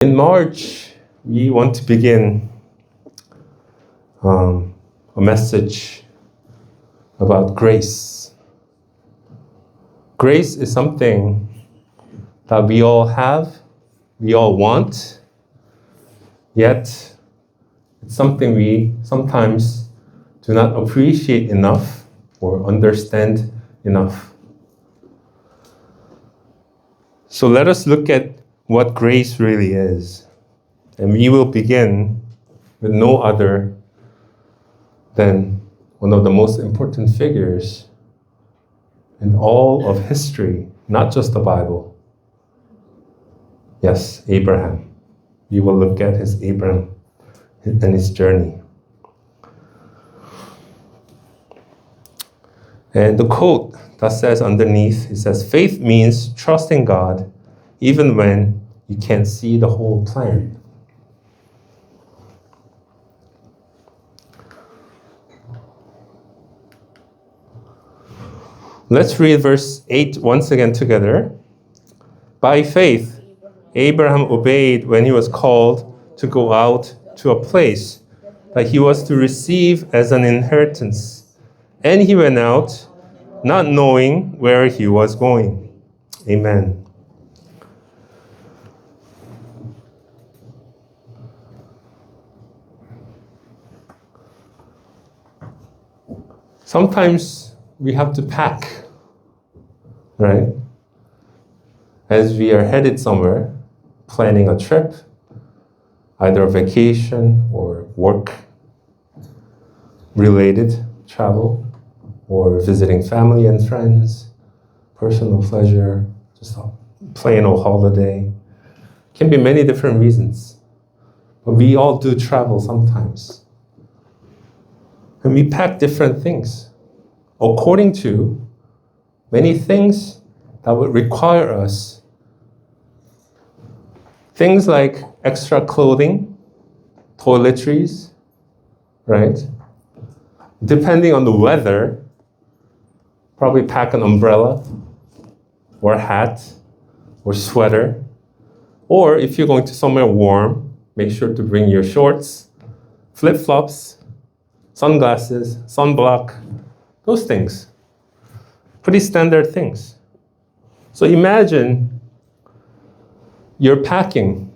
In March, we want to begin a message about grace. Grace is something that we all have, we all want, yet it's something we sometimes do not appreciate enough or understand enough. So let us look at what grace really is. And we will begin with no other than one of the most important figures in all of history, not just the Bible. Yes, Abraham. We will look at Abraham and his journey. And the quote that says underneath, it says, faith means trusting God even when you can't see the whole plan. Let's read verse 8 once again together. By faith, Abraham obeyed when he was called to go out to a place that he was to receive as an inheritance. And he went out, not knowing where he was going. Amen. Sometimes we have to pack, right? As we are headed somewhere, planning a trip, either a vacation or work-related travel, or visiting family and friends, personal pleasure, just a plain old holiday. Can be many different reasons, but we all do travel sometimes. And we pack different things according to many things that would require us. Things like extra clothing, toiletries, right? Depending on the weather, probably pack an umbrella or a hat or sweater. Or if you're going to somewhere warm, make sure to bring your shorts, flip-flops, sunglasses, sunblock, those things. Pretty standard things. So imagine you're packing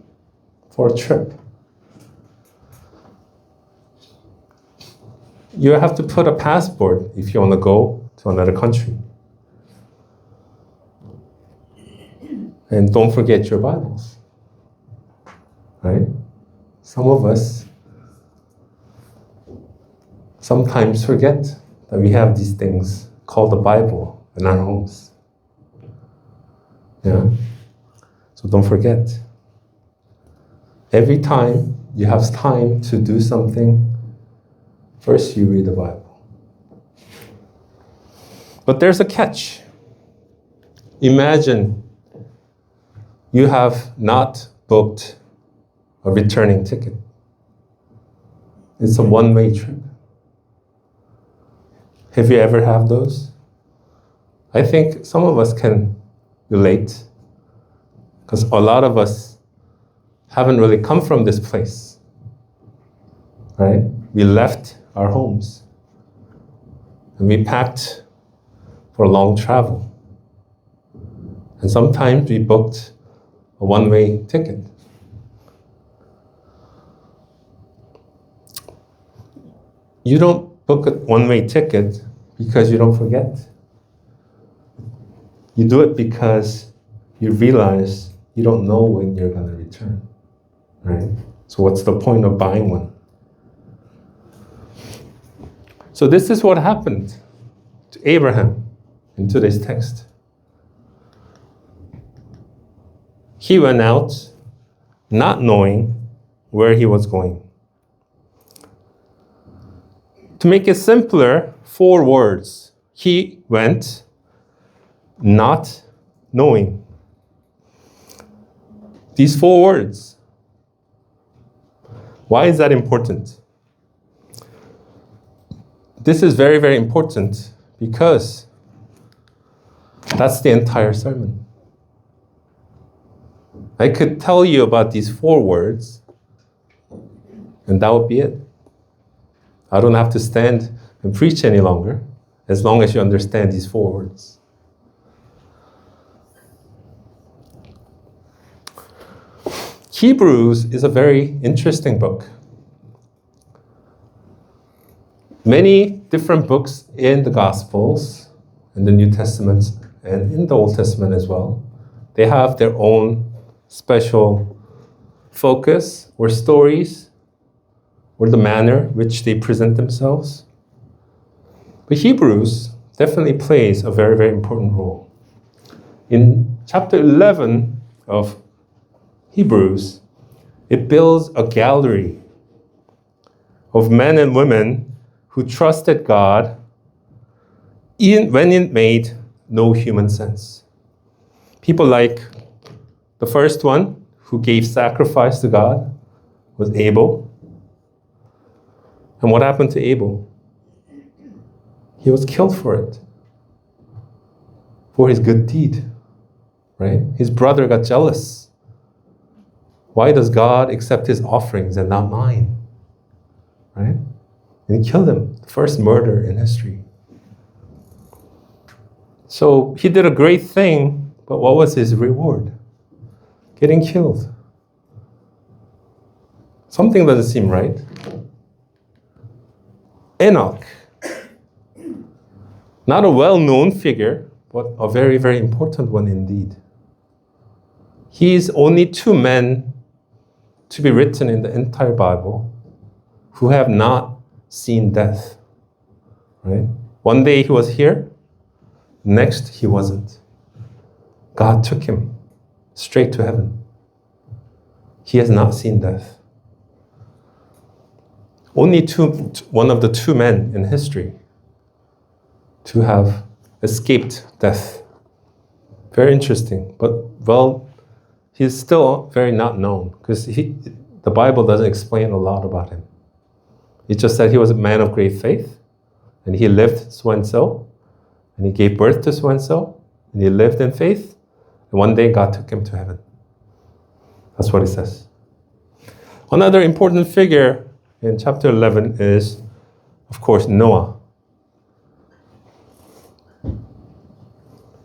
for a trip. You have to put a passport if you want to go to another country. And don't forget your Bibles, right? Some of us sometimes forget that we have these things called the Bible in our homes. Yeah? So don't forget. Every time you have time to do something, first you read the Bible. But there's a catch. Imagine you have not booked a returning ticket. It's a one-way trip. Have you ever had those? I think some of us can relate because a lot of us haven't really come from this place, right? We left our homes and we packed for a long travel. And sometimes we booked a one-way ticket. You don't book a one-way ticket because you don't forget. You do it because you realize you don't know when you're going to return, right? So what's the point of buying one? So this is what happened to Abraham in today's text. He went out not knowing where he was going. To make it simpler, 4 words. He went not knowing. These 4 words. Why is that important? This is very, very important because that's the entire sermon. I could tell you about these 4 words, and that would be it. I don't have to stand and preach any longer, as long as you understand these 4 words. Hebrews is a very interesting book. Many different books in the Gospels, in the New Testament, and in the Old Testament as well, they have their own special focus or stories or the manner which they present themselves. But Hebrews definitely plays a very, very important role. In chapter 11 of Hebrews, it builds a gallery of men and women who trusted God when it made no human sense. People like the first one who gave sacrifice to God was Abel. And what happened to Abel? He was killed for it, for his good deed, right? His brother got jealous. Why does God accept his offerings and not mine? Right? And he killed him, the first murder in history. So he did a great thing, but what was his reward? Getting killed. Something doesn't seem right. Enoch, not a well-known figure, but a very, very important one indeed. He's only 2 men to be written in the entire Bible who have not seen death. Right? One day he was here, next he wasn't. God took him straight to heaven. He has not seen death. Only one of the 2 men in history to have escaped death. Very interesting, but well, he's still very not known because the Bible doesn't explain a lot about him. It just said he was a man of great faith, and he lived so and so, and he gave birth to so and he lived in faith, and one day God took him to heaven. That's what it says. Another important figure in chapter 11 is, of course, Noah.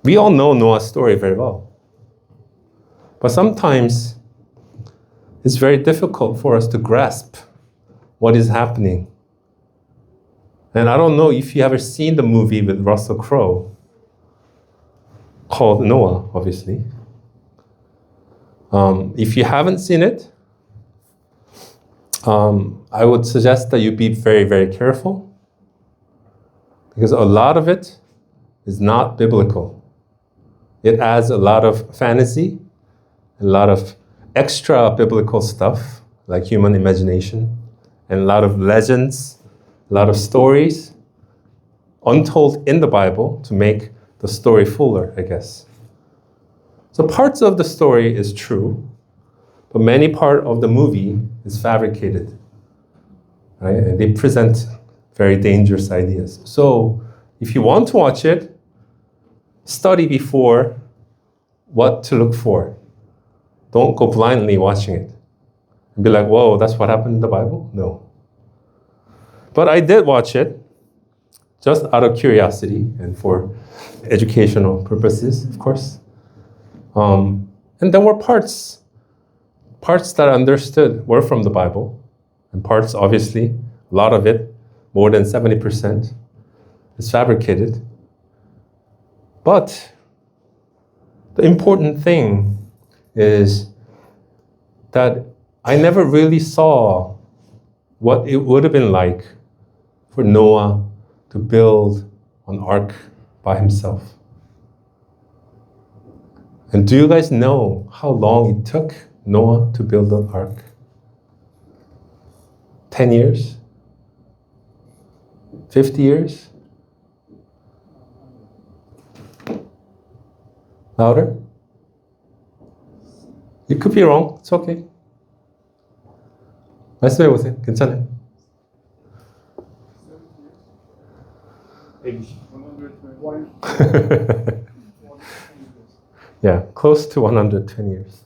We all know Noah's story very well. But sometimes it's very difficult for us to grasp what is happening. And I don't know if you ever seen the movie with Russell Crowe called Noah, obviously. If you haven't seen it, I would suggest that you be very, very careful because a lot of it is not biblical. It adds a lot of fantasy, a lot of extra biblical stuff like human imagination, and a lot of legends, a lot of stories untold in the Bible to make the story fuller, I guess. So parts of the story is true, but many part of the movie is fabricated, right? And they present very dangerous ideas. So if you want to watch it, study before what to look for. Don't go blindly watching it and be like, whoa, that's what happened in the Bible? No. But I did watch it just out of curiosity and for educational purposes, of course. And there were parts that I understood were from the Bible, and parts, obviously, a lot of it, more than 70%, is fabricated. But the important thing is that I never really saw what it would have been like for Noah to build an ark by himself. And do you guys know how long it took Noah to build an ark? 10 years? 50 years? Louder? You could be wrong. It's okay. 말씀해보세요. 괜찮아요. 120. Yeah, close to 110 years.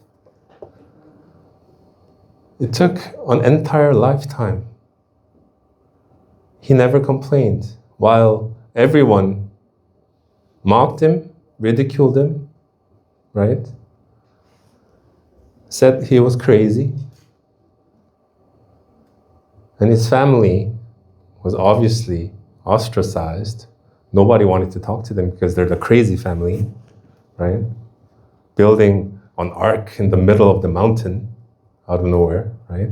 It took an entire lifetime. He never complained, while everyone mocked him, ridiculed him, right? Said he was crazy. And his family was obviously ostracized. Nobody wanted to talk to them because they're the crazy family, right? Building an ark in the middle of the mountain out of nowhere, right?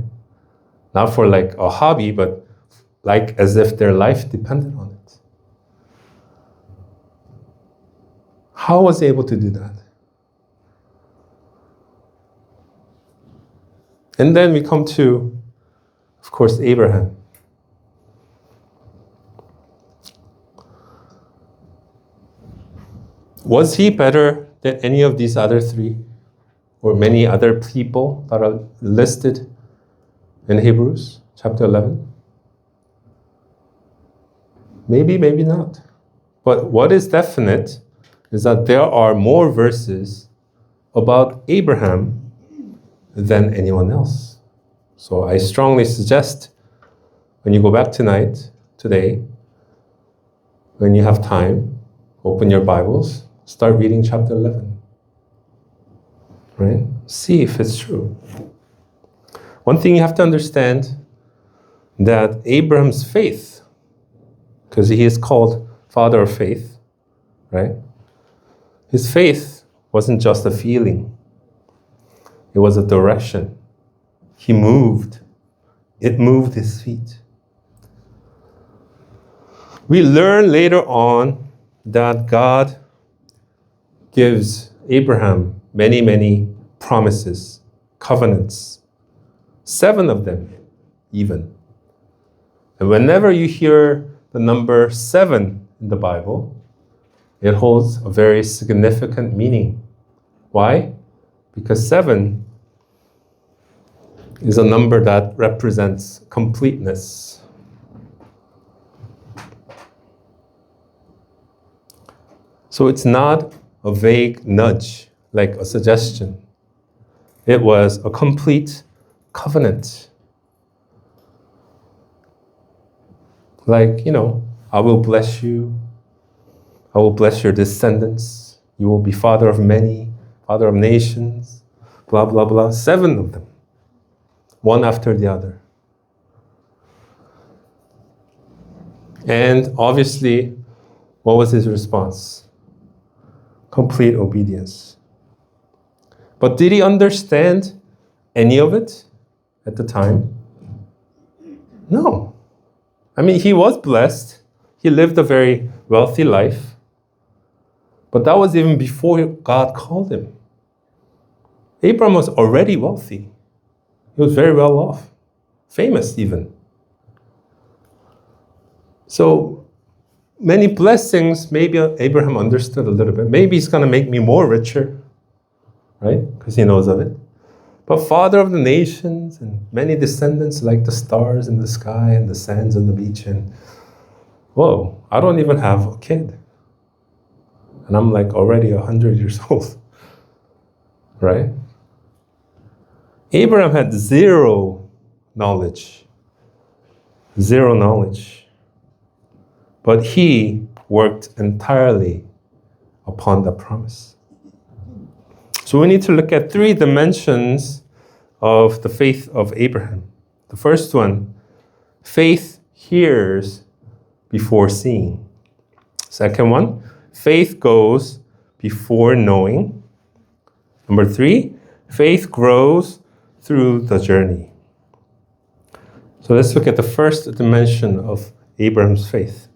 Not for like a hobby, but like as if their life depended on it. How was he able to do that? And then we come to, of course, Abraham. Was he better than any of these other three or many other people that are listed in Hebrews chapter 11? Maybe, maybe not. But what is definite is that there are more verses about Abraham than anyone else. So I strongly suggest when you go back today, when you have time, open your Bibles, start reading chapter 11. Right? See if it's true. One thing you have to understand, that Abraham's faith, because he is called father of faith, right? His faith wasn't just a feeling. It was a direction. He moved. It moved his feet. We learn later on that God gives Abraham many, many promises, covenants, 7 of them even. And whenever you hear the number 7 in the Bible, it holds a very significant meaning. Why? Because 7 is a number that represents completeness. So it's not a vague nudge, like a suggestion. It was a complete covenant. Like, I will bless you. I will bless your descendants. You will be father of many, father of nations, blah, blah, blah. 7 of them, one after the other. And obviously, what was his response? Complete obedience. But did he understand any of it at the time? No. I mean, he was blessed. He lived a very wealthy life. But that was even before God called him. Abraham was already wealthy. He was very well off, famous even. So many blessings, maybe Abraham understood a little bit. Maybe he's going to make me more richer, right? Because he knows of it. But father of the nations and many descendants like the stars in the sky and the sands on the beach. And whoa, I don't even have a kid. And I'm like already 100 years old, right? Abraham had zero knowledge. Zero knowledge. But he worked entirely upon the promise. So we need to look at 3 dimensions of the faith of Abraham. The first one, faith hears before seeing. Second one, faith goes before knowing. Number 3, faith grows through the journey. So let's look at the first dimension of Abraham's faith.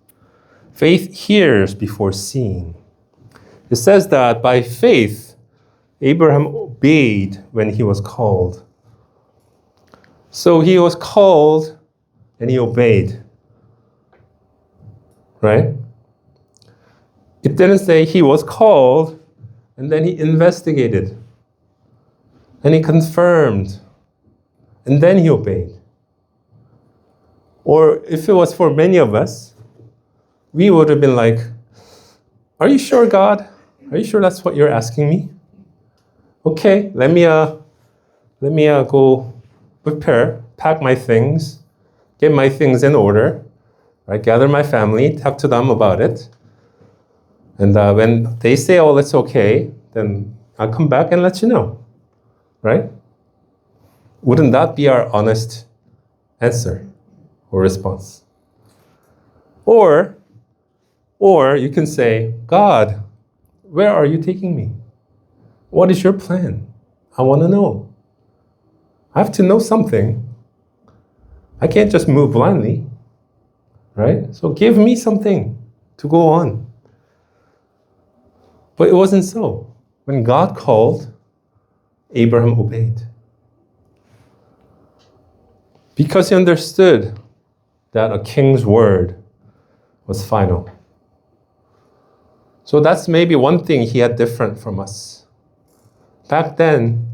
Faith hears before seeing. It says that by faith, Abraham obeyed when he was called. So he was called and he obeyed. Right? It didn't say he was called and then he investigated. And he confirmed. And then he obeyed. Or if it was for many of us, we would have been like, are you sure, God? Are you sure that's what you're asking me? Okay, let me go prepare, pack my things, get my things in order, right? Gather my family, talk to them about it. And when they say, oh, it's okay, then I'll come back and let you know, right? Wouldn't that be our honest answer or response? Or you can say, God, where are you taking me? What is your plan? I want to know. I have to know something. I can't just move blindly, right? So give me something to go on. But it wasn't so. When God called, Abraham obeyed. Because he understood that a king's word was final. So that's maybe one thing he had different from us. Back then,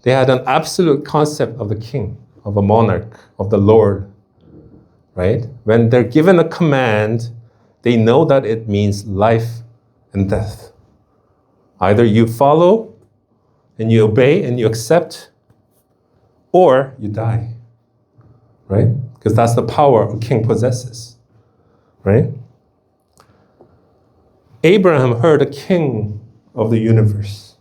they had an absolute concept of the king, of a monarch, of the Lord, right? When they're given a command, they know that it means life and death. Either you follow and you obey and you accept, or you die, right? Because that's the power a king possesses, right? Abraham heard a king of the universe.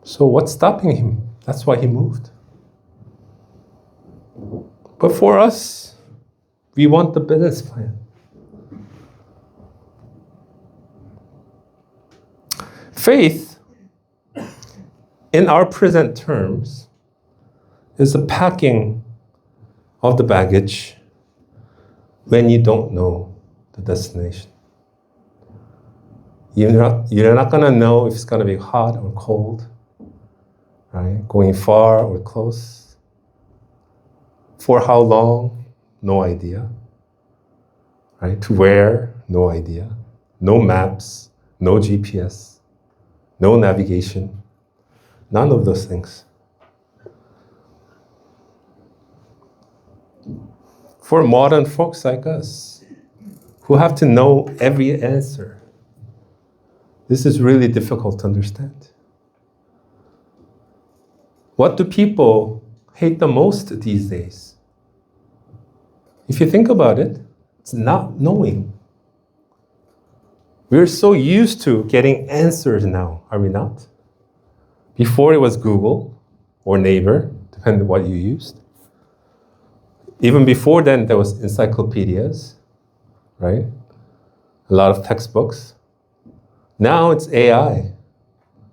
So what's stopping him? That's why he moved. But for us, we want the business plan. Faith, in our present terms, is the packing of the baggage when you don't know the destination. You're not going to know if it's going to be hot or cold, right? Going far or close. For how long? No idea. Right? To where? No idea. No maps, no GPS, no navigation. None of those things. For modern folks like us, who have to know every answer, this is really difficult to understand. What do people hate the most these days? If you think about it, it's not knowing. We're so used to getting answers now, are we not? Before it was Google or Naver, depending on what you used. Even before then, there was encyclopedias, right? A lot of textbooks. Now it's AI.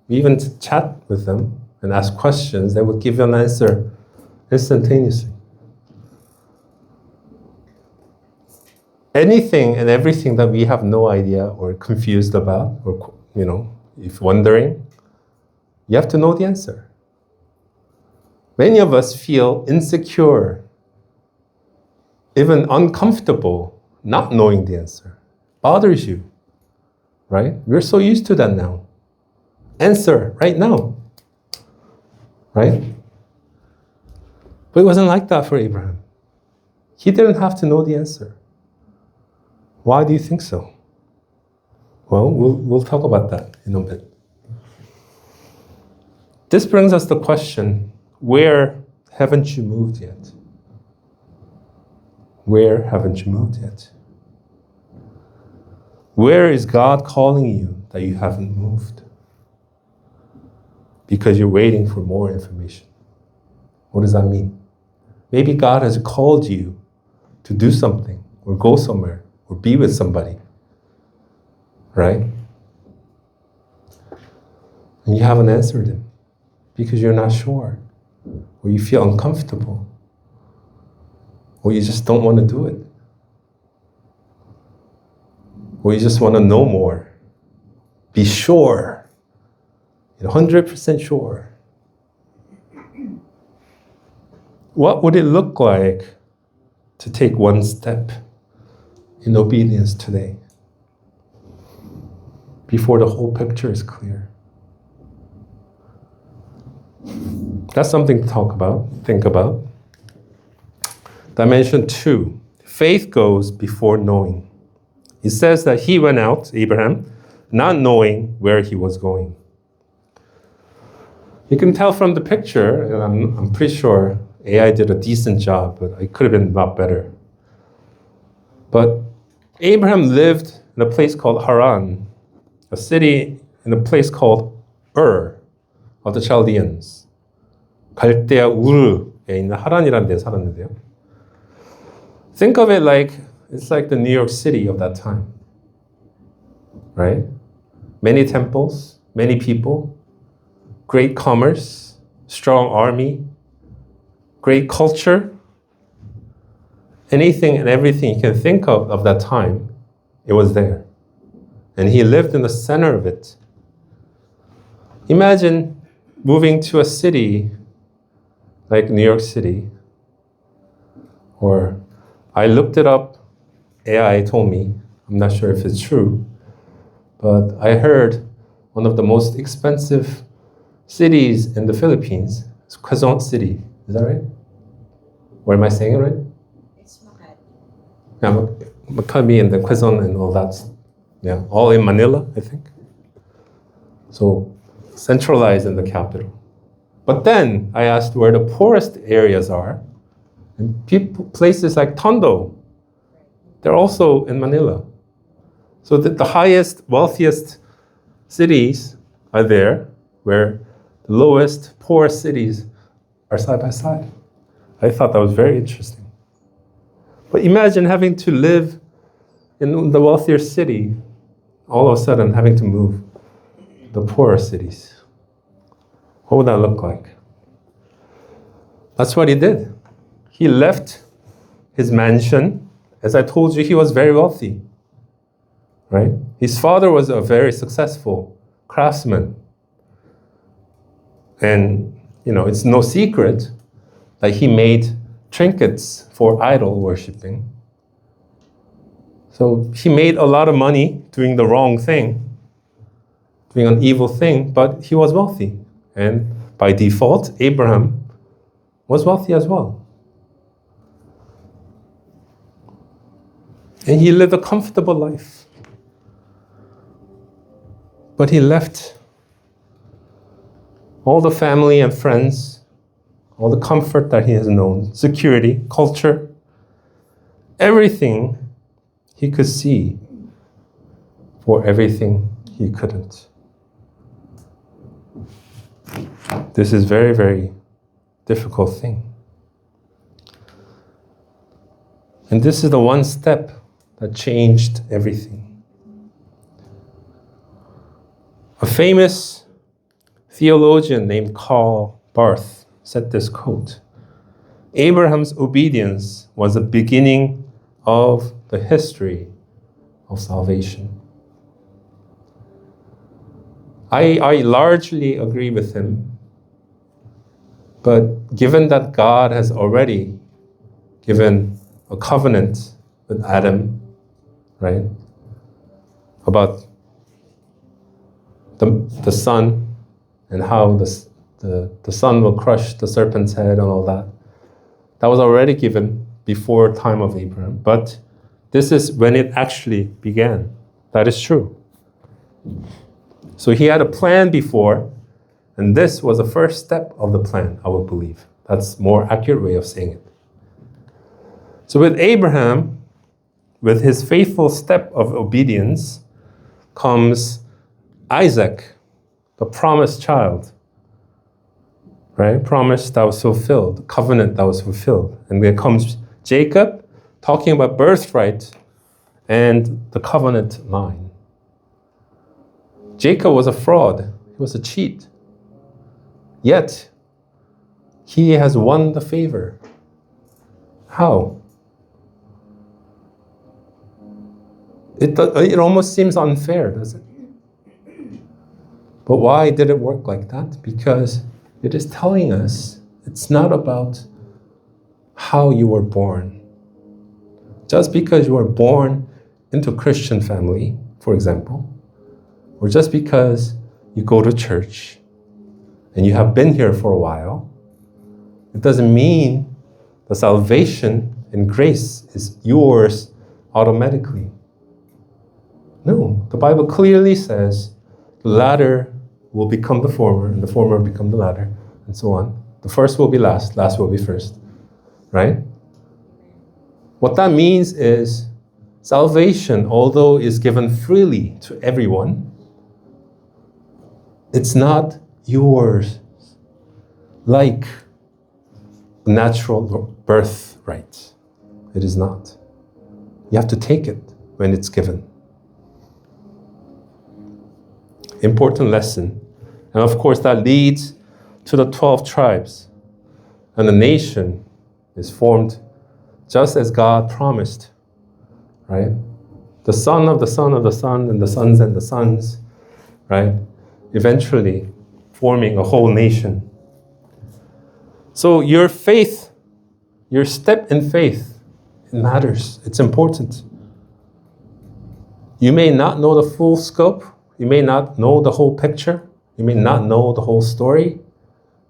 We even chat with them and ask questions. They will give you an answer instantaneously. Anything and everything that we have no idea or confused about, or if wondering, you have to know the answer. Many of us feel insecure, even uncomfortable, not knowing the answer. Bothers you, right? We're so used to that now. Answer right now, right? But it wasn't like that for Abraham. He didn't have to know the answer. Why do you think so? Well, we'll talk about that in a bit. This brings us the question, where haven't you moved yet? Where haven't you moved yet? Where is God calling you that you haven't moved? Because you're waiting for more information. What does that mean? Maybe God has called you to do something or go somewhere or be with somebody, right? And you haven't answered him because you're not sure, or you feel uncomfortable, or you just don't want to do it, or you just want to know more, be sure, 100% sure. What would it look like to take one step in obedience today before the whole picture is clear? That's something to talk about, think about. Dimension 2, faith goes before knowing. It says that he went out, Abraham, not knowing where he was going. You can tell from the picture, and I'm pretty sure AI did a decent job, but it could have been a lot better. But Abraham lived in a place called Haran, a city in a place called Ur of the Chaldeans. 갈대아 우르에 있는 하란이라는 데 살았는데요. Think of it like it's like the New York City of that time, right? Many temples, many people, great commerce, strong army, great culture. Anything and everything you can think of that time, it was there. And he lived in the center of it. Imagine moving to a city like New York City, or I looked it up, AI told me, I'm not sure if it's true, but I heard one of the most expensive cities in the Philippines is Quezon City. Is that right? Or am I saying it right? It's Makati. Yeah, Maccabi and the Quezon and all that. Yeah, all in Manila, I think. So centralized in the capital. But then I asked where the poorest areas are. And places like Tondo, they're also in Manila. So the highest, wealthiest cities are there, where the lowest, poorest cities are side by side. I thought that was very interesting. But imagine having to live in the wealthier city, all of a sudden having to move to the poorer cities. What would that look like? That's what he did. He left his mansion. As I told you, he was very wealthy, right? His father was a very successful craftsman. And, it's no secret that he made trinkets for idol worshiping. So he made a lot of money doing the wrong thing, doing an evil thing, but he was wealthy. And by default, Abraham was wealthy as well. And he lived a comfortable life. But he left all the family and friends, all the comfort that he has known, security, culture, everything he could see for everything he couldn't. This is very, very difficult thing. And this is the one step that changed everything. A famous theologian named Karl Barth said this quote, "Abraham's obedience was the beginning of the history of salvation." I largely agree with him, but given that God has already given a covenant with Adam, right, about the son and how the son will crush the serpent's head and all that. That was already given before time of Abraham, but this is when it actually began. That is true. So he had a plan before, and this was the first step of the plan, I would believe. That's a more accurate way of saying it. So with Abraham, with his faithful step of obedience, comes Isaac, the promised child, right? Promise that was fulfilled, covenant that was fulfilled. And then comes Jacob, talking about birthright and the covenant line. Jacob was a fraud. He was a cheat. Yet, he has won the favor. How? It almost seems unfair, does it? But why did it work like that? Because it is telling us it's not about how you were born. Just because you were born into a Christian family, for example, or just because you go to church and you have been here for a while, it doesn't mean the salvation and grace is yours automatically. No, the Bible clearly says the latter will become the former, and the former will become the latter, and so on. The first will be last, last will be first, right? What that means is salvation, although is given freely to everyone, it's not yours like natural birthright. It is not. You have to take it when it's given. Important lesson. And of course, that leads to the 12 tribes. And the nation is formed just as God promised, right? The son of the son of the son, and the sons and the sons, right? Eventually forming a whole nation. So your faith, your step in faith, it matters. It's important. You may not know the full scope. You may not know the whole picture. You may not know the whole story,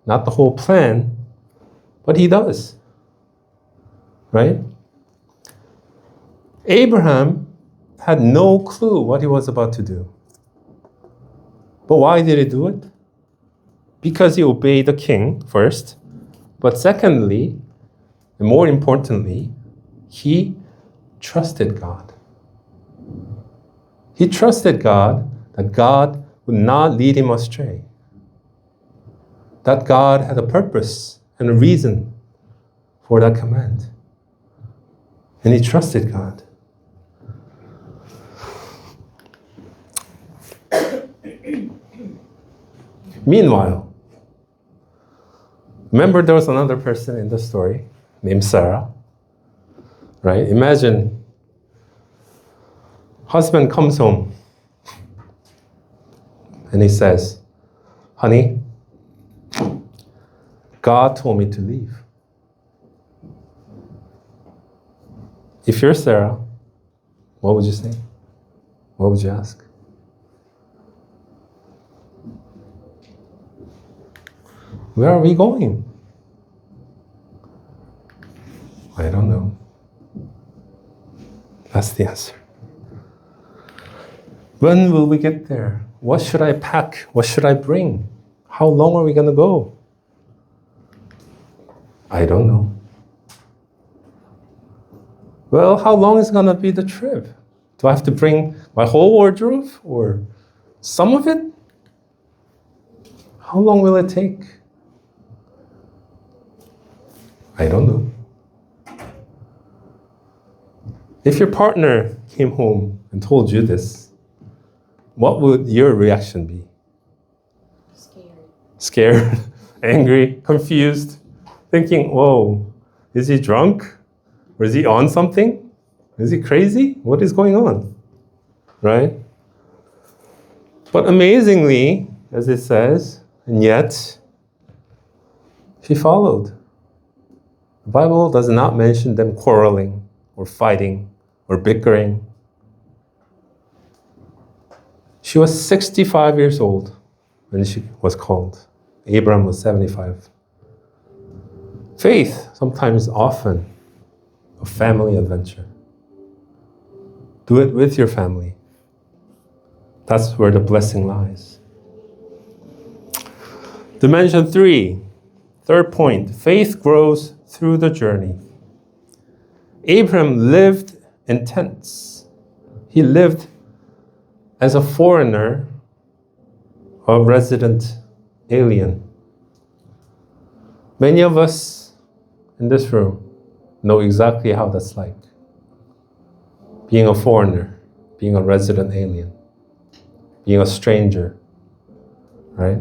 not the whole plan, but he does, right? Abraham had no clue what he was about to do. But why did he do it? Because he obeyed the king first, but secondly, and more importantly, he trusted God. He trusted God that God would not lead him astray. That God had a purpose and a reason for that command. And he trusted God. Meanwhile, remember there was another person in the story named Sarah, right? Imagine husband comes home and he says, honey, God told me to leave. If you're Sarah, what would you say? What would you ask? Where are we going? I don't know. That's the answer. When will we get there? What should I pack? What should I bring? How long are we going to go? I don't know. Well, how long is going to be the trip? Do I have to bring my whole wardrobe or some of it? How long will it take? I don't know. If your partner came home and told you this, what would your reaction be? Scared, angry, confused, thinking, whoa, is he drunk? Or is he on something? Is he crazy? What is going on? Right? But amazingly, as it says, and yet, she followed. The Bible does not mention them quarreling or fighting or bickering. She was 65 years old when she was called. Abraham was 75. Faith, sometimes often, a family adventure. Do it with your family. That's where the blessing lies. Dimension 3, third point, faith grows through the journey. Abraham lived in tents. He lived as a foreigner, a resident alien. Many of us in this room know exactly how that's like. Being a foreigner, being a resident alien, being a stranger, right?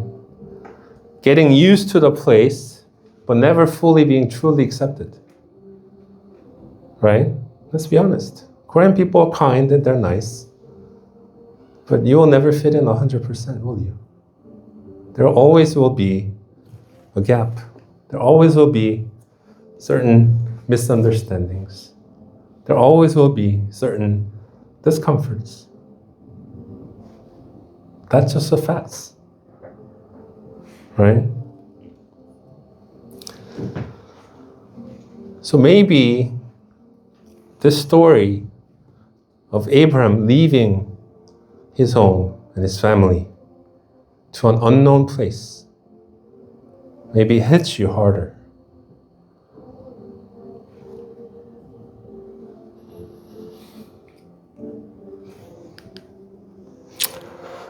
Getting used to the place, but never fully being truly accepted, right? Let's be honest. Korean people are kind and they're nice, but you will never fit in 100%, will you? There always will be a gap. There always will be certain misunderstandings. There always will be certain discomforts. That's just the facts, right? So maybe this story of Abraham leaving his home and his family to an unknown place, maybe it hits you harder.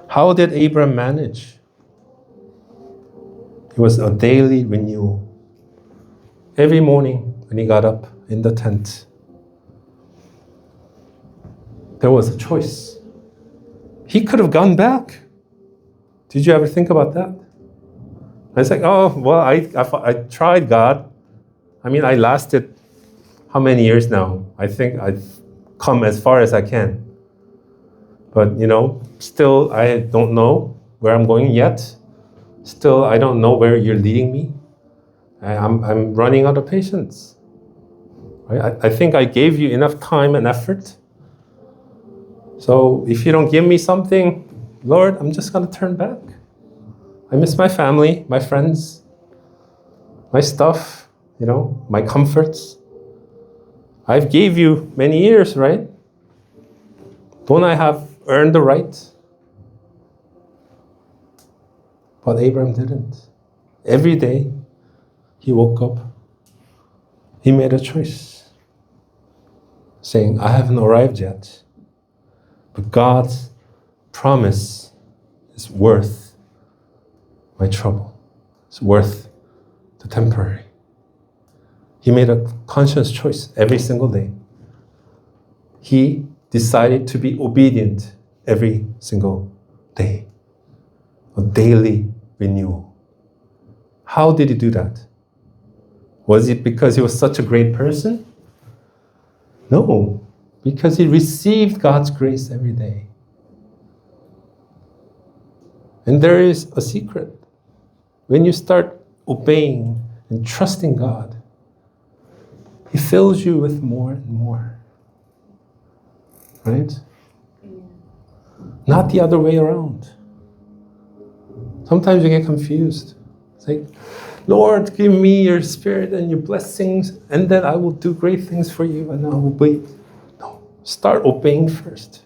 How did Abraham manage? It was a daily renewal. Every morning when he got up in the tent, there was a choice. He could have gone back. Did you ever think about that? I was like, oh, well, I tried, God. I mean, I lasted how many years now? I think I've come as far as I can. But, still, I don't know where I'm going yet. Still, I don't know where you're leading me. I'm running out of patience. Right? I think I gave you enough time and effort. So if you don't give me something, Lord, I'm just going to turn back. I miss my family, my friends, my stuff, my comforts. I've gave you many years, right? Don't I have earned the right? But Abraham didn't. Every day, he woke up. He made a choice, saying, I haven't arrived yet. But God's promise is worth my trouble. It's worth the temporary. He made a conscious choice every single day. He decided to be obedient every single day. A daily renewal. How did he do that? Was it because he was such a great person? No, because he received God's grace every day. And there is a secret. When you start obeying and trusting God, He fills you with more and more. Right? Not the other way around. Sometimes you get confused. It's like, Lord, give me your spirit and your blessings, and then I will do great things for you, and I will wait. No, start obeying first.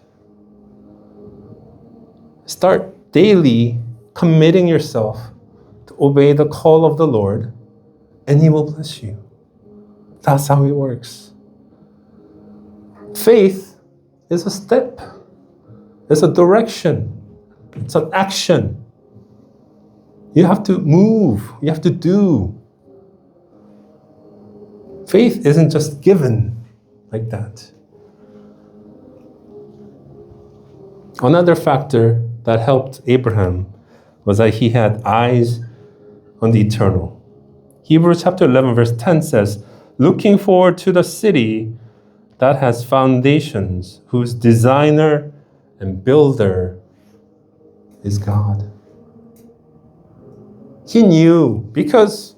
Start daily committing yourself to obey the call of the Lord, and He will bless you. That's how it works. Faith is a step. It's a direction. It's an action. You have to move. You have to do. Faith isn't just given like that. Another factor that helped Abraham was that he had eyes on the eternal. Hebrews chapter 11 verse 10 says, looking forward to the city that has foundations, whose designer and builder is God. He knew, because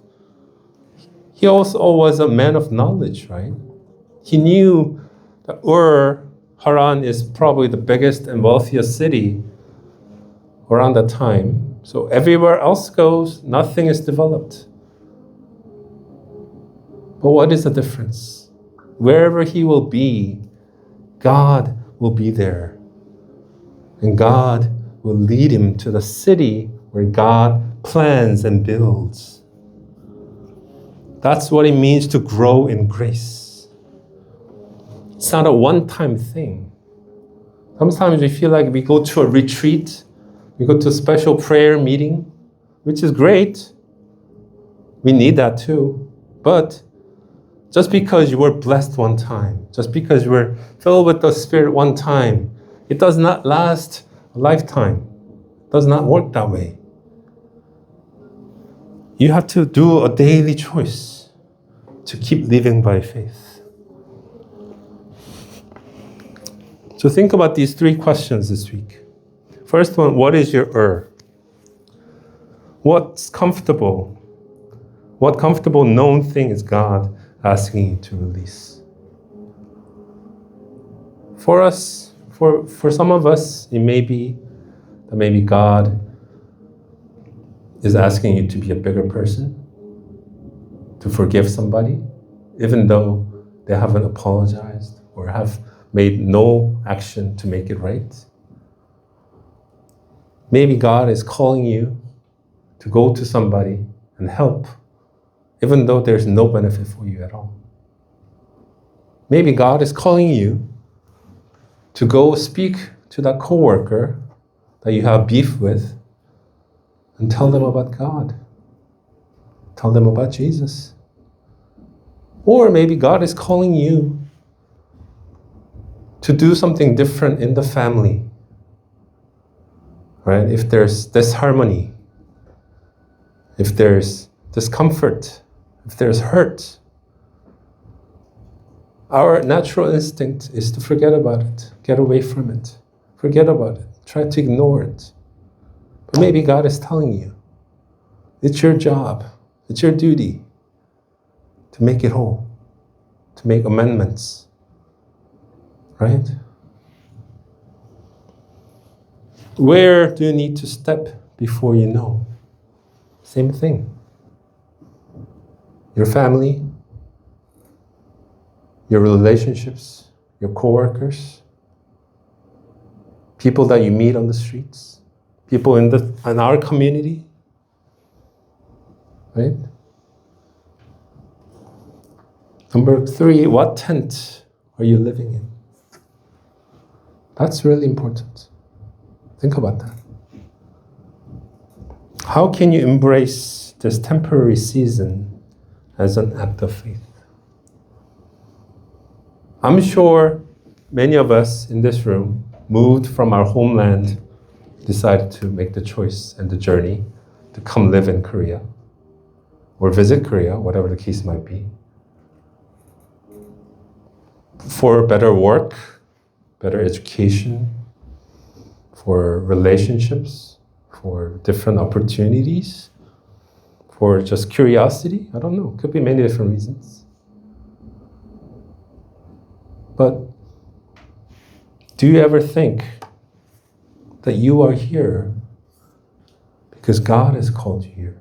he also was a man of knowledge, right? He knew that Haran is probably the biggest and wealthiest city around that time. So everywhere else goes, nothing is developed. But what is the difference? Wherever he will be, God will be there. And God will lead him to the city where God plans and builds. That's what it means to grow in grace. It's not a one-time thing. Sometimes we feel like we go to a retreat, we go to a special prayer meeting, which is great. We need that too. But just because you were blessed one time, just because you were filled with the Spirit one time, it does not last a lifetime. It does not work that way. You have to do a daily choice to keep living by faith. So think about these three questions this week. First one, what is your What's comfortable? What comfortable known thing is God asking you to release? For us, for some of us, it may be that maybe God is asking you to be a bigger person, to forgive somebody, even though they haven't apologized or have made no action to make it right. Maybe God is calling you to go to somebody and help, even though there's no benefit for you at all. Maybe God is calling you to go speak to that coworker that you have beef with and tell them about God. Tell them about Jesus. Or maybe God is calling you to do something different in the family. Right? If there's disharmony, if there's discomfort, if there's hurt, our natural instinct is to forget about it, get away from it, forget about it, try to ignore it. But maybe God is telling you, it's your job, it's your duty to make it whole, to make amendments, right? Where do you need to step before you know? Same thing. Your family, your relationships, your coworkers, people that you meet on the streets, people in our community, right? Number 3, what tent are you living in? That's really important. Think about that. How can you embrace this temporary season as an act of faith? I'm sure many of us in this room moved from our homeland, decided to make the choice and the journey to come live in Korea or visit Korea, whatever the case might be, for better work, better education, for relationships, for different opportunities, for just curiosity. I don't know, could be many different reasons. But do you ever think that you are here because God has called you here?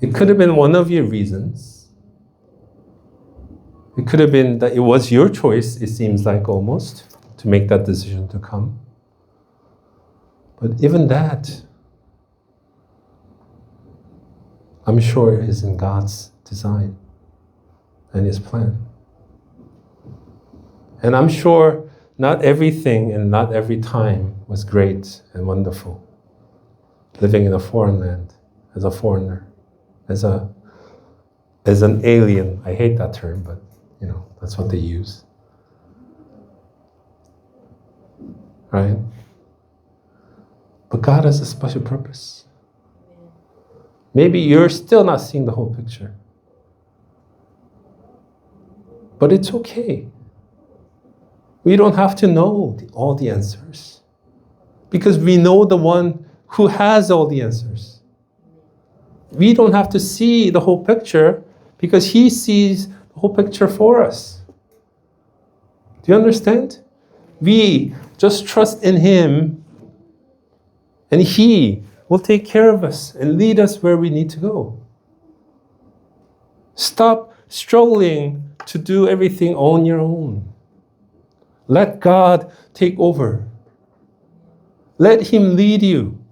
It could have been one of your reasons. It could have been that it was your choice, it seems like almost, to make that decision to come. But even that, I'm sure is in God's design and His plan. And I'm sure not everything and not every time was great and wonderful. Living in a foreign land, as a foreigner, as an alien. I hate that term, but that's what they use. Right? But God has a special purpose. Maybe you're still not seeing the whole picture. But it's okay. We don't have to know all the answers, because we know the one who has all the answers. We don't have to see the whole picture because He sees the whole picture for us. Do you understand? We just trust in Him, and He will take care of us and lead us where we need to go. Stop struggling to do everything on your own. Let God take over. Let Him lead you.